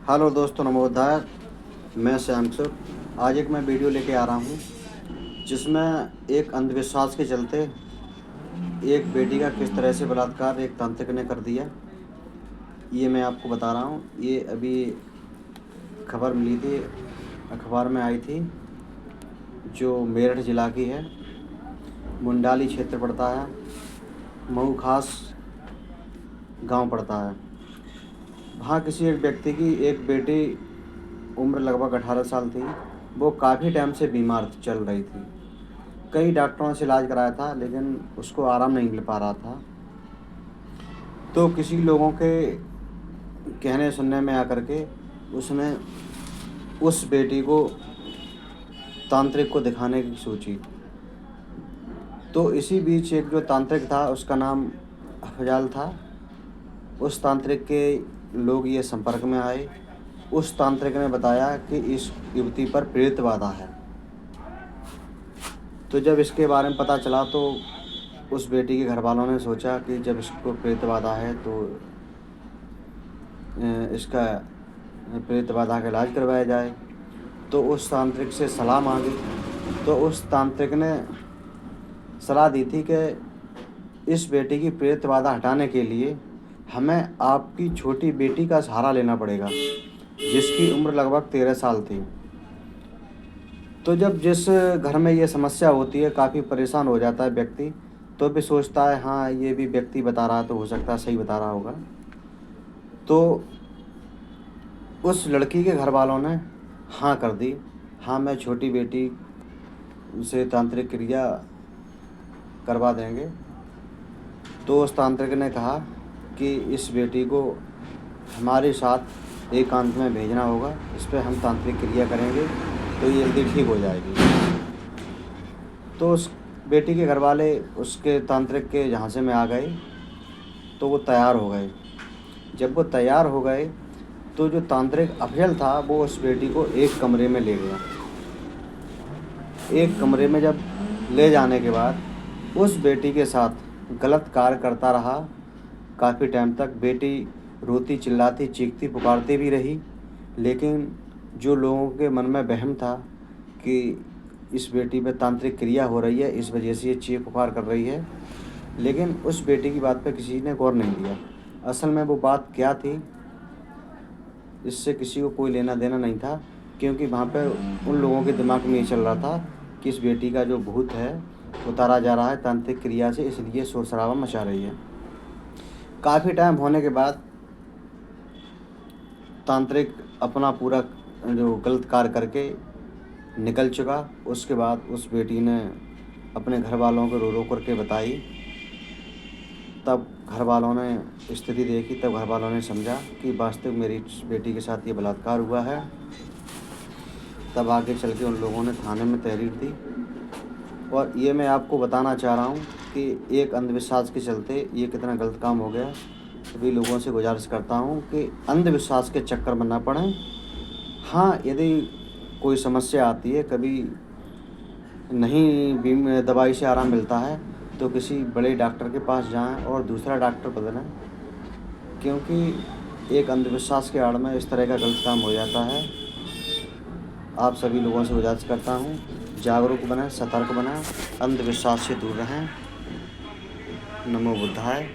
Hello दोस्तों, नमोदाय। मैं श्याम किशोर। आज एक मैं वीडियो लेके आ रहा हूँ जिसमें एक अंधविश्वास के चलते एक बेटी का किस तरह से बलात्कार एक तांत्रिक ने कर दिया, ये मैं आपको बता रहा हूँ। ये अभी खबर मिली थी, अखबार में आई थी, जो मेरठ ज़िला की है, मुंडाली क्षेत्र पड़ता है, मऊ खास गांव पड़ता है। वहाँ किसी एक व्यक्ति की एक बेटी, उम्र लगभग 18 साल थी। वो काफ़ी टाइम से बीमार चल रही थी। कई डॉक्टरों से इलाज कराया था लेकिन उसको आराम नहीं मिल पा रहा था। तो किसी लोगों के कहने सुनने में आकर के उसने उस बेटी को तांत्रिक को दिखाने की सोची। तो इसी बीच एक जो तांत्रिक था उसका नाम अफजाल था। उस तांत्रिक के लोग ये संपर्क में आए। उस तांत्रिक ने बताया कि इस युवती पर प्रेत बाधा है। तो जब इसके बारे में पता चला तो उस बेटी के घर वालों ने सोचा कि जब इसको प्रेत बाधा है तो इसका प्रेत बाधा का इलाज करवाया जाए। तो उस तांत्रिक से सलाह मांगी। तो उस तांत्रिक ने सलाह दी थी कि इस बेटी की प्रेत बाधा हटाने के लिए हमें आपकी छोटी बेटी का सहारा लेना पड़ेगा, जिसकी उम्र लगभग 13 साल थी। तो जब जिस घर में ये समस्या होती है, काफ़ी परेशान हो जाता है व्यक्ति, तो भी सोचता है हाँ ये भी व्यक्ति बता रहा तो हो सकता है सही बता रहा होगा। तो उस लड़की के घर वालों ने हाँ कर दी। हाँ, मैं छोटी बेटी से तांत्रिक क्रिया करवा देंगे। तो उस तांत्रिक ने कहा कि इस बेटी को हमारे साथ एकांत में भेजना होगा, इस पर हम तांत्रिक क्रिया करेंगे तो ये जल्दी ठीक हो जाएगी। तो उस बेटी के घर वाले उसके तांत्रिक के झांसे में आ गए। तो वो तैयार हो गए। जब वो तैयार हो गए तो जो तांत्रिक अफजल था वो उस बेटी को एक कमरे में ले गया। एक कमरे में जब ले जाने के बाद उस बेटी के साथ गलत कार्य करता रहा काफ़ी टाइम तक। बेटी रोती चिल्लाती चीखती पुकारती भी रही, लेकिन जो लोगों के मन में वहम था कि इस बेटी पे तांत्रिक क्रिया हो रही है, इस वजह से ये चीख पुकार कर रही है, लेकिन उस बेटी की बात पे किसी ने गौर नहीं दिया। असल में वो बात क्या थी, इससे किसी को कोई लेना देना नहीं था, क्योंकि वहाँ पे उन लोगों के दिमाग में ये चल रहा था कि इस बेटी का जो भूत है उतारा जा रहा है तांत्रिक क्रिया से, इसलिए शोर शराबा मचा रही है। काफ़ी टाइम होने के बाद तांत्रिक अपना पूरा जो गलत कार्य करके निकल चुका। उसके बाद उस बेटी ने अपने घर वालों को रो रो करके बताई। तब घर वालों ने स्थिति देखी, तब घर वालों ने समझा कि वास्तव में मेरी बेटी के साथ ये बलात्कार हुआ है। तब आगे चल के उन लोगों ने थाने में तहरीर दी। और ये मैं आपको बताना चाह रहा हूँ कि एक अंधविश्वास के चलते ये कितना गलत काम हो गया। सभी लोगों से गुजारिश करता हूँ कि अंधविश्वास के चक्कर में ना पड़ें। हाँ, यदि कोई समस्या आती है, कभी नहीं दवाई से आराम मिलता है, तो किसी बड़े डॉक्टर के पास जाएं और दूसरा डॉक्टर बदलें, क्योंकि एक अंधविश्वास के आड़ में इस तरह का गलत काम हो जाता है। आप सभी लोगों से गुजारिश करता हूँ, जागरूक बनें, सतर्क बनें, अंधविश्वास से दूर रहें। नमो बुद्धाय।